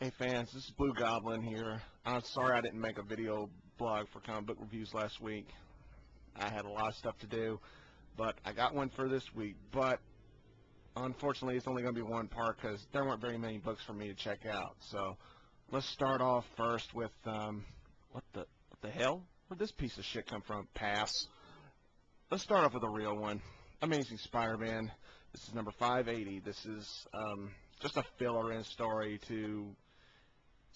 Hey fans, this is Blue Goblin here. I'm sorry I didn't make a video blog for comic book reviews last week. I had a lot of stuff to do, but I got one for this week. But unfortunately, it's only going to be one part because there weren't very many books for me to check out. So let's start off first with what the hell? Where'd this piece of shit come from? Pass. Let's start off with a real one. Amazing Spider-Man. This is number 580. This is just a filler-in story to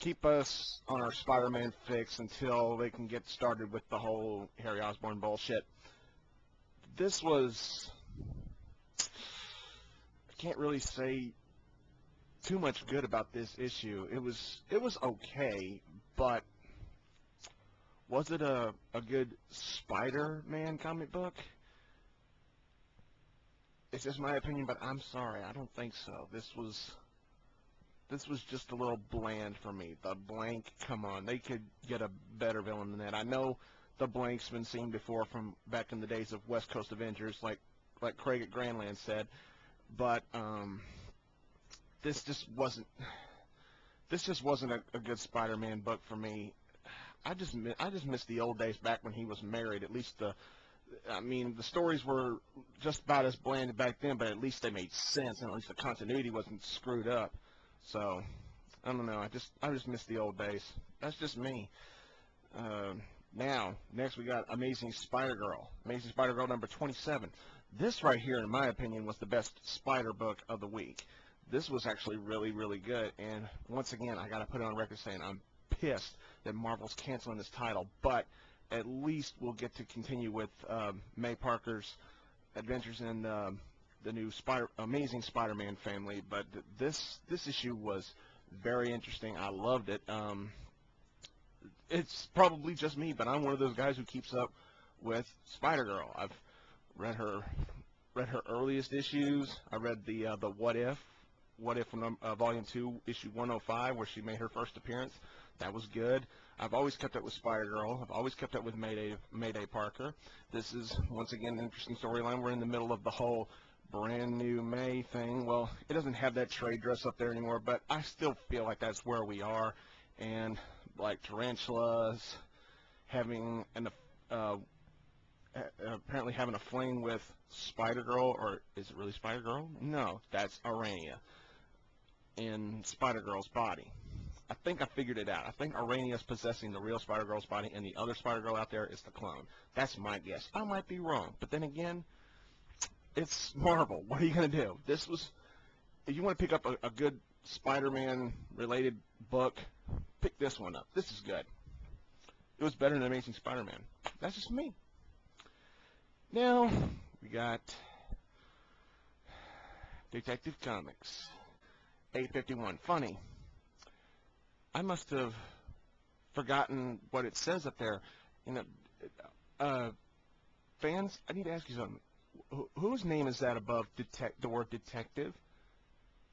keep us on our Spider-Man fix until they can get started with the whole Harry Osborn bullshit. This was, I can't really say too much good about this issue. It was okay, but was it a good Spider-Man comic book? It's just my opinion, but I'm sorry, I don't think so. This was just a little bland for me. The Blank, come on, they could get a better villain than that. I know the Blank's been seen before from back in the days of West Coast Avengers, like Craig at Grandland said, but this just wasn't a good Spider-Man book for me. I just miss the old days back when he was married. At least the stories were just about as bland back then, but at least they made sense, and at least the continuity wasn't screwed up. So, I don't know. I just miss the old days. That's just me. Now, next we got Amazing Spider-Girl. Amazing Spider-Girl number 27. This right here, in my opinion, was the best Spider book of the week. This was actually really, really good. And once again, I got to put it on record saying I'm pissed that Marvel's canceling this title. But at least we'll get to continue with May Parker's adventures in the new Amazing Spider-Man family. But this issue was very interesting. I loved it. It's probably just me, but I'm one of those guys who keeps up with Spider-Girl. I've read her earliest issues. I read the What If Volume 2, issue 105, where she made her first appearance. That was good. I've always kept up with Spider-Girl. I've always kept up with Mayday Parker. This is, once again, an interesting storyline. We're in the middle of the whole brand new May thing. Well, it doesn't have that trade dress up there anymore, but I still feel like that's where we are. And like Tarantula's having apparently having a fling with Spider-Girl, or is it really Spider-Girl? No, that's Arania in Spider-Girl's body. I think I figured it out. I think Arania's possessing the real Spider-Girl's body, and the other Spider-Girl out there is the clone. That's my guess. I might be wrong, but then again, it's Marvel. What are you going to do? This was, if you want to pick up a good Spider-Man-related book, pick this one up. This is good. It was better than Amazing Spider-Man. That's just me. Now, we got Detective Comics, 851. Funny. I must have forgotten what it says up there. You know, fans, I need to ask you something. Whose name is that above the word detective?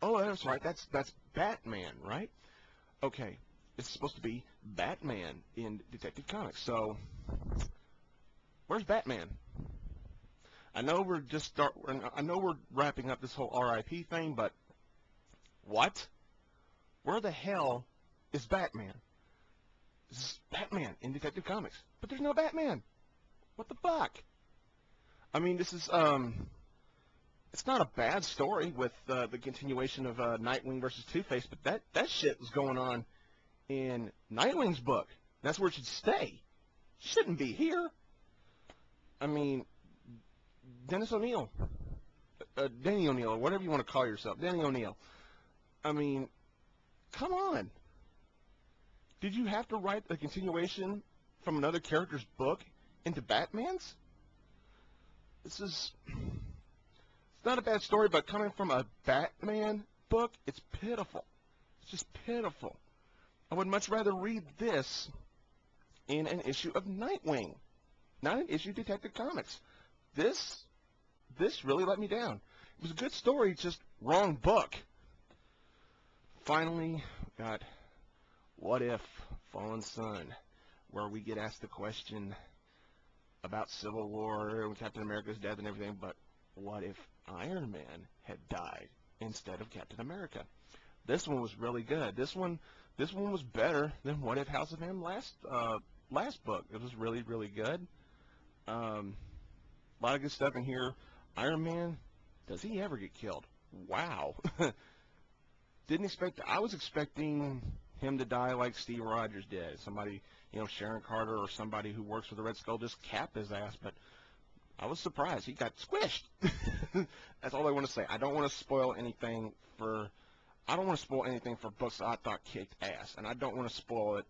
Oh, that's right. That's Batman, right? Okay. It's supposed to be Batman in Detective Comics. So, where's Batman? I know we're wrapping up this whole RIP thing, but what? Where the hell is Batman? This is Batman in Detective Comics, but there's no Batman. What the fuck? I mean, this is it's not a bad story with the continuation of Nightwing versus Two-Face, but that shit was going on in Nightwing's book. That's where it should stay. Shouldn't be here. I mean, Denny O'Neil, or whatever you want to call yourself, Denny O'Neil. I mean, come on. Did you have to write a continuation from another character's book into Batman's? It's not a bad story, but coming from a Batman book, it's pitiful. It's just pitiful. I would much rather read this in an issue of Nightwing, not an issue of Detective Comics. This really let me down. It was a good story, just wrong book. Finally, we got What If Fallen Sun, where we get asked the question about Civil War and Captain America's death and everything, but what if Iron Man had died instead of Captain America? This one was really good. This one this one was better than What If House of M last book. It was really, really good. A lot of good stuff in here. Iron Man, does he ever get killed? Wow. Didn't expect. I was expecting him to die like Steve Rogers did. Somebody, Sharon Carter or somebody who works for the Red Skull just cap his ass. But I was surprised. He got squished. That's all I want to say. I don't want to spoil anything for. I don't want to spoil anything for books that I thought kicked ass, and I don't want to spoil it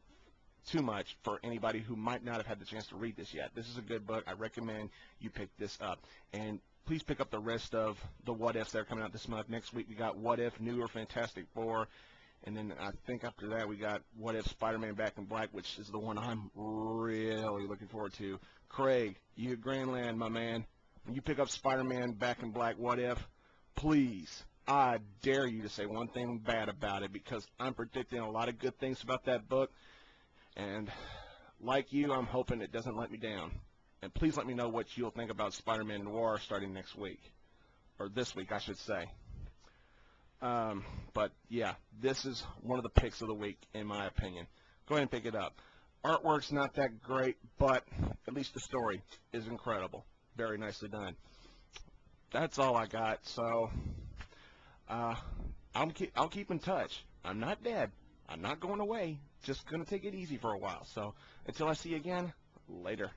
too much for anybody who might not have had the chance to read this yet. This is a good book. I recommend you pick this up. And please pick up the rest of the What Ifs that are coming out this month. Next week we got What If New or Fantastic Four. And then I think after that we got What If Spider-Man Back in Black, which is the one I'm really looking forward to. Craig, you at Grandland, my man. When you pick up Spider-Man Back in Black What If, please, I dare you to say one thing bad about it, because I'm predicting a lot of good things about that book. And like you, I'm hoping it doesn't let me down. And please let me know what you'll think about Spider-Man Noir starting next week. Or this week, I should say. But, yeah, this is one of the picks of the week, in my opinion. Go ahead and pick it up. Artwork's not that great, but at least the story is incredible. Very nicely done. That's all I got. So, I'll keep in touch. I'm not dead. I'm not going away. Just going to take it easy for a while. So, until I see you again, later.